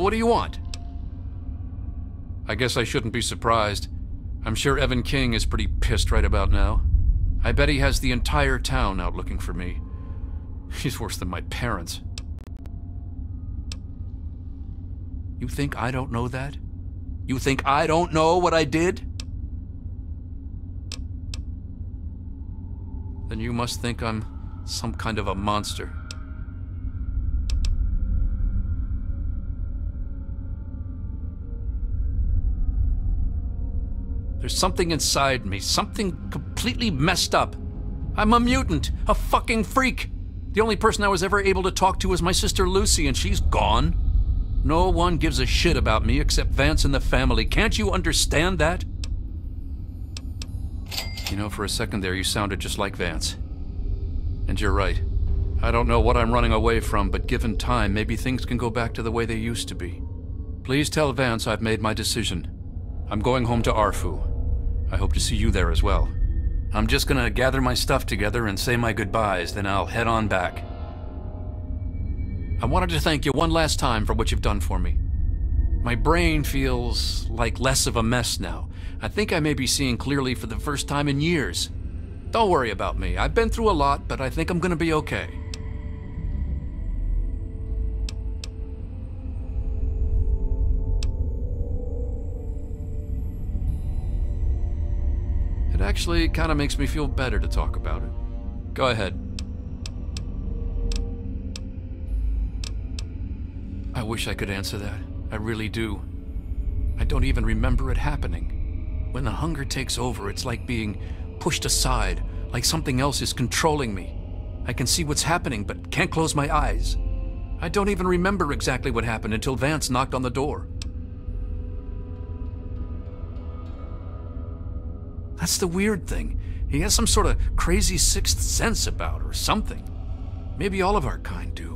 What do you want? I guess I shouldn't be surprised. I'm sure Evan King is pretty pissed right about now. I bet he has the entire town out looking for me. He's worse than my parents. You think I don't know that? You think I don't know what I did? Then you must think I'm some kind of a monster. There's something inside me, something completely messed up. I'm a mutant, a fucking freak. The only person I was ever able to talk to was my sister Lucy, and she's gone. No one gives a shit about me except Vance and the family. Can't you understand that? You know, for a second there, you sounded just like Vance. And you're right. I don't know what I'm running away from, but given time, maybe things can go back to the way they used to be. Please tell Vance I've made my decision. I'm going home to Arfu. I hope to see you there as well. I'm just gonna gather my stuff together and say my goodbyes, then I'll head on back. I wanted to thank you one last time for what you've done for me. My brain feels like less of a mess now. I think I may be seeing clearly for the first time in years. Don't worry about me. I've been through a lot, but I think I'm gonna be okay. It actually kind of makes me feel better to talk about it. Go ahead. I wish I could answer that. I really do. I don't even remember it happening. When the hunger takes over, it's like being pushed aside, like something else is controlling me. I can see what's happening, but can't close my eyes. I don't even remember exactly what happened until Vance knocked on the door. That's the weird thing. He has some sort of crazy sixth sense about or something. Maybe all of our kind do.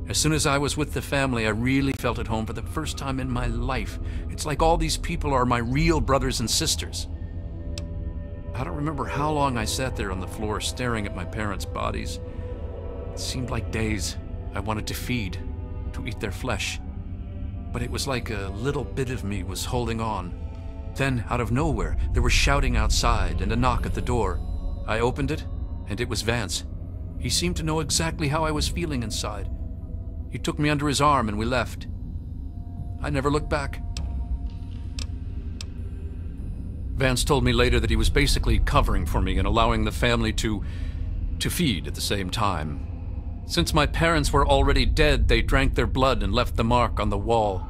As soon as I was with the family, I really felt at home for the first time in my life. It's like all these people are my real brothers and sisters. I don't remember how long I sat there on the floor staring at my parents' bodies. It seemed like days. I wanted to feed, to eat their flesh. But it was like a little bit of me was holding on. Then, out of nowhere, there was shouting outside and a knock at the door. I opened it, and it was Vance. He seemed to know exactly how I was feeling inside. He took me under his arm and we left. I never looked back. Vance told me later that he was basically covering for me and allowing the family to feed at the same time. Since my parents were already dead, they drank their blood and left the mark on the wall.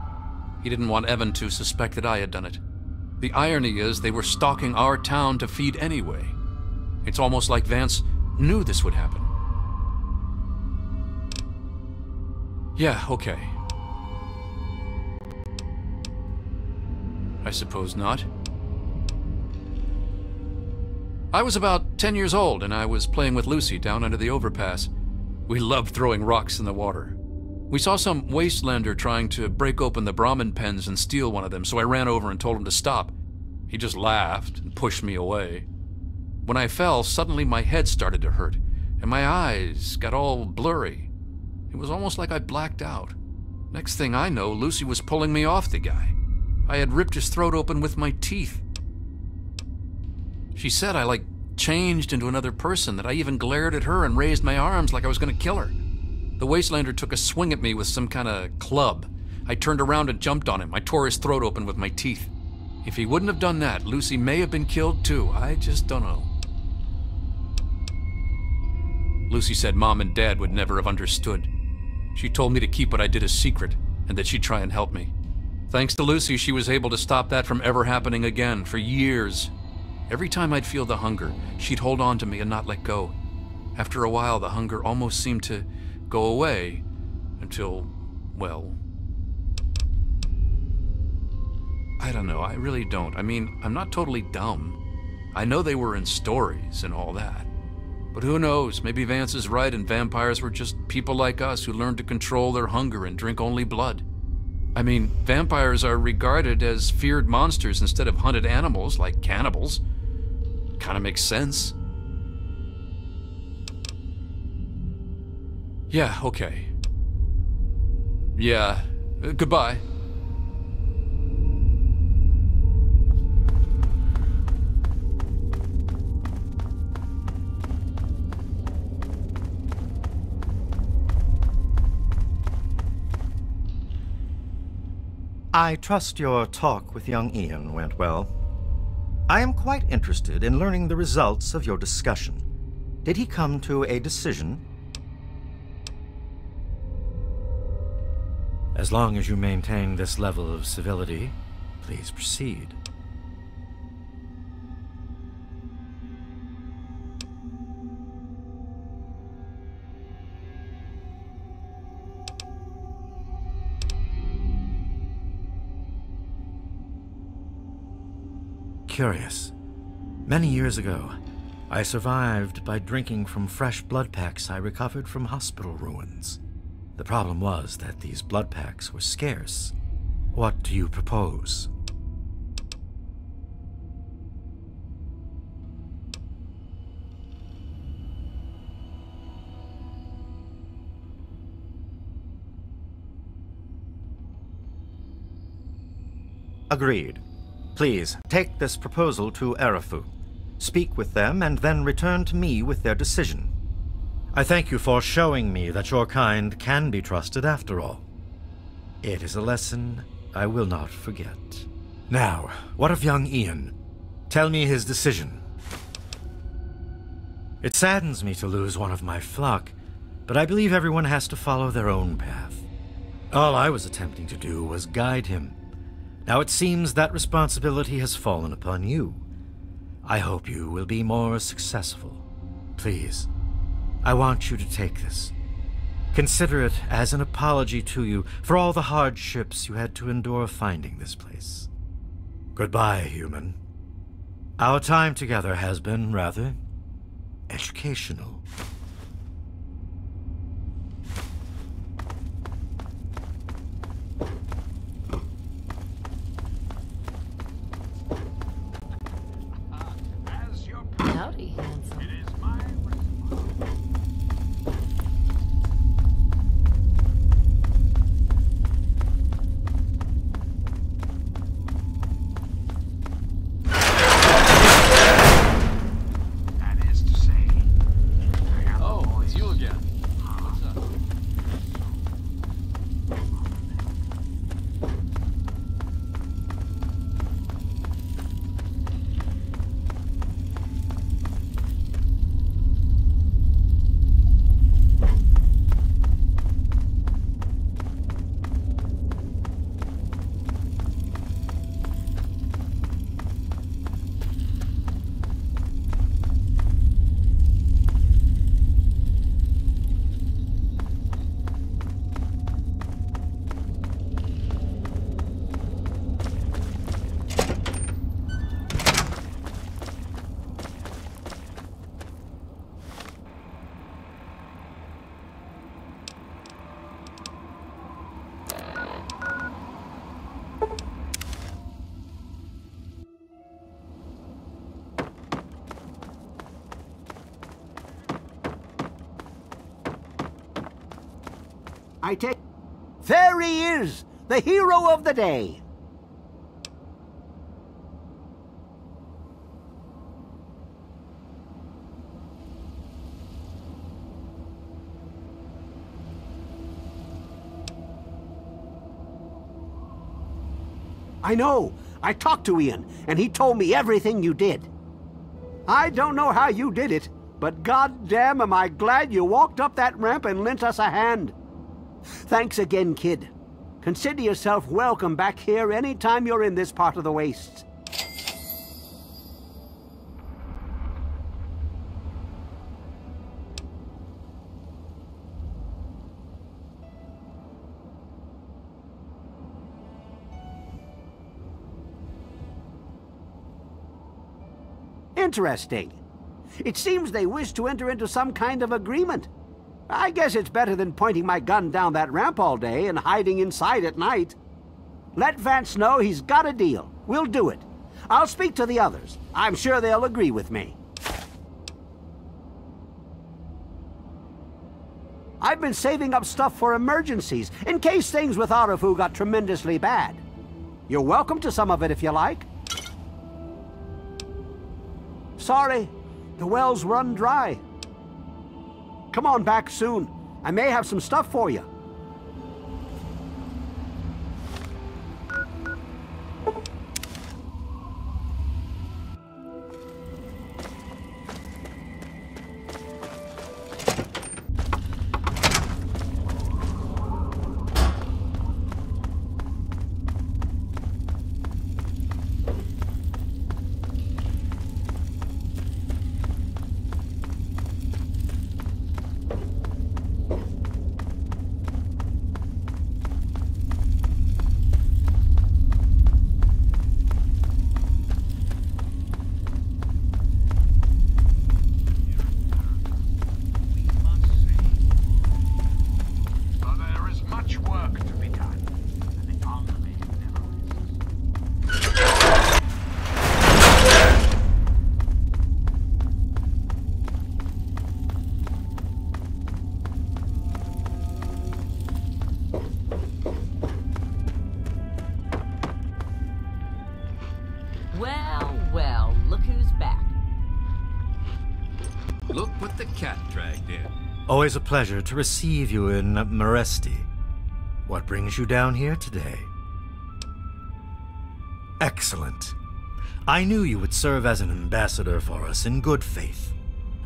He didn't want Evan to suspect that I had done it. The irony is they were stalking our town to feed anyway. It's almost like Vance knew this would happen. Yeah, okay. I suppose not. I was about 10 years old and I was playing with Lucy down under the overpass. We loved throwing rocks in the water. We saw some wastelander trying to break open the Brahmin pens and steal one of them, so I ran over and told him to stop. He just laughed and pushed me away. When I fell, suddenly my head started to hurt, and my eyes got all blurry. It was almost like I blacked out. Next thing I know, Lucy was pulling me off the guy. I had ripped his throat open with my teeth. She said I, changed into another person, that I even glared at her and raised my arms like I was going to kill her. The wastelander took a swing at me with some kind of club. I turned around and jumped on him. I tore his throat open with my teeth. If he wouldn't have done that, Lucy may have been killed too. I just don't know. Lucy said Mom and Dad would never have understood. She told me to keep what I did a secret, and that she'd try and help me. Thanks to Lucy, she was able to stop that from ever happening again for years. Every time I'd feel the hunger, she'd hold on to me and not let go. After a while, the hunger almost seemed to go away until, well, I don't know. I really don't. I mean, I'm not totally dumb. I know they were in stories and all that. But who knows? Maybe Vance is right and vampires were just people like us who learned to control their hunger and drink only blood. I mean, vampires are regarded as feared monsters instead of hunted animals like cannibals. Kinda makes sense. Yeah, okay. Yeah, goodbye. I trust your talk with young Ian went well. I am quite interested in learning the results of your discussion. Did he come to a decision? As long as you maintain this level of civility, please proceed. Curious. Many years ago, I survived by drinking from fresh blood packs I recovered from hospital ruins. The problem was that these blood packs were scarce. What do you propose? Agreed. Please, take this proposal to Arafu. Speak with them and then return to me with their decision. I thank you for showing me that your kind can be trusted after all. It is a lesson I will not forget. Now, what of young Ian? Tell me his decision. It saddens me to lose one of my flock, but I believe everyone has to follow their own path. All I was attempting to do was guide him. Now it seems that responsibility has fallen upon you. I hope you will be more successful. Please, I want you to take this. Consider it as an apology to you for all the hardships you had to endure finding this place. Goodbye, human. Our time together has been rather educational. I take... There he is! The hero of the day! I know. I talked to Ian, and he told me everything you did. I don't know how you did it, but goddamn am I glad you walked up that ramp and lent us a hand. Thanks again, kid. Consider yourself welcome back here any time you're in this part of the wastes. Interesting. It seems they wish to enter into some kind of agreement. I guess it's better than pointing my gun down that ramp all day and hiding inside at night. Let Vance know he's got a deal. We'll do it. I'll speak to the others. I'm sure they'll agree with me. I've been saving up stuff for emergencies, in case things with Arafu got tremendously bad. You're welcome to some of it if you like. Sorry, the well's run dry. Come on back soon. I may have some stuff for you. Well, look who's back. Look what the cat dragged in. Always a pleasure to receive you in Meresti. What brings you down here today? Excellent. I knew you would serve as an ambassador for us in good faith.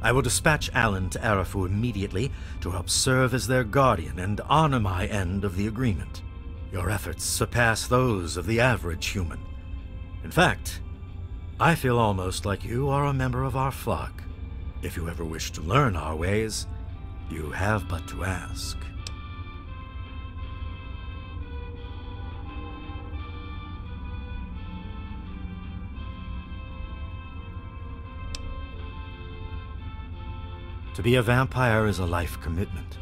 I will dispatch Alan to Arafu immediately to help serve as their guardian and honor my end of the agreement. Your efforts surpass those of the average human. In fact, I feel almost like you are a member of our flock. If you ever wish to learn our ways, you have but to ask. To be a vampire is a life commitment.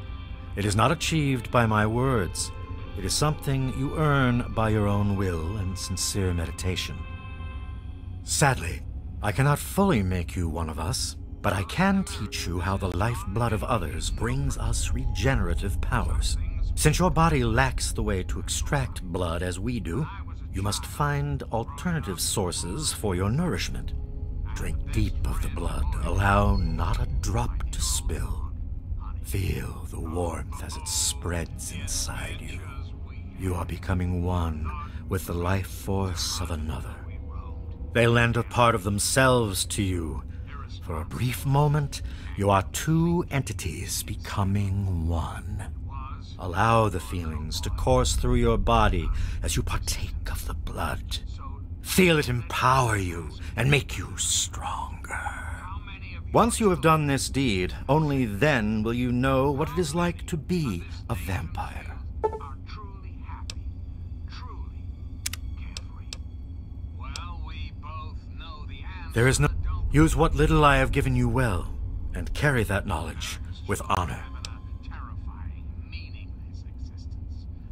It is not achieved by my words. It is something you earn by your own will and sincere meditation. Sadly, I cannot fully make you one of us, but I can teach you how the lifeblood of others brings us regenerative powers. Since your body lacks the way to extract blood as we do, you must find alternative sources for your nourishment. Drink deep of the blood, allow not a drop to spill. Feel the warmth as it spreads inside you. You are becoming one with the life force of another. They lend a part of themselves to you. For a brief moment, you are two entities becoming one. Allow the feelings to course through your body as you partake of the blood. Feel it empower you and make you stronger. Once you have done this deed, only then will you know what it is like to be a vampire. There is no... Use what little I have given you well, and carry that knowledge with honor.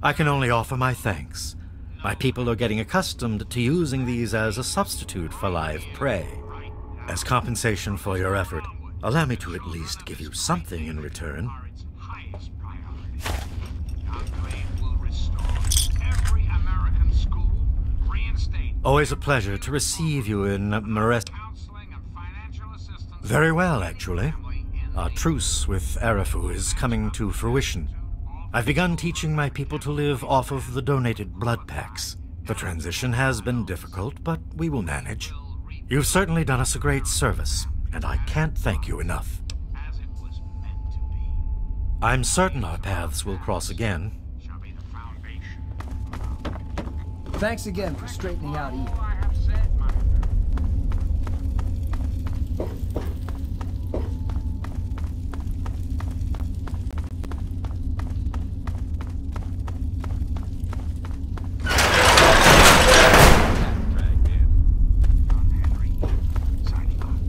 I can only offer my thanks. My people are getting accustomed to using these as a substitute for live prey. As compensation for your effort, allow me to at least give you something in return. Enclave will restore every American school, reinstate Always a pleasure to receive you in Marest. counseling and financial assistance. Very well, actually. Our truce with Arafu is coming to fruition. I've begun teaching my people to live off of the donated blood packs. The transition has been difficult, but we will manage. You've certainly done us a great service, and I can't thank you enough. As it was meant to be, I'm certain our paths will cross again. shall be the foundation. Thanks again for straightening out Eve. All I have said, Monitor. Dragged in. John Henry Eden, signing off.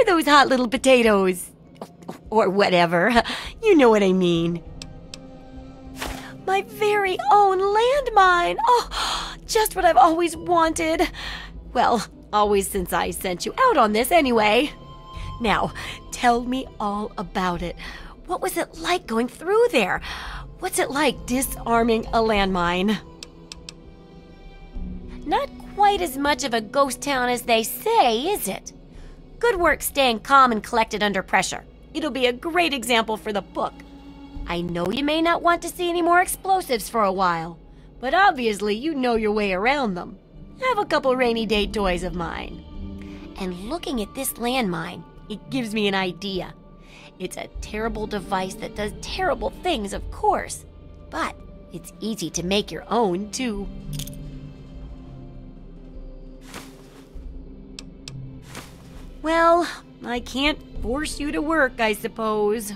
are those hot little potatoes? Or whatever. You know what I mean. My very own landmine. Oh, just what I've always wanted. Well, always since I sent you out on this anyway. Now, tell me all about it. What was it like going through there? What's it like disarming a landmine? Not quite as much of a ghost town as they say, is it? Good work staying calm and collected under pressure. It'll be a great example for the book. I know you may not want to see any more explosives for a while, but obviously you know your way around them. Have a couple rainy day toys of mine. And looking at this landmine, it gives me an idea. It's a terrible device that does terrible things, of course, but it's easy to make your own, too. Well, I can't force you to work, I suppose.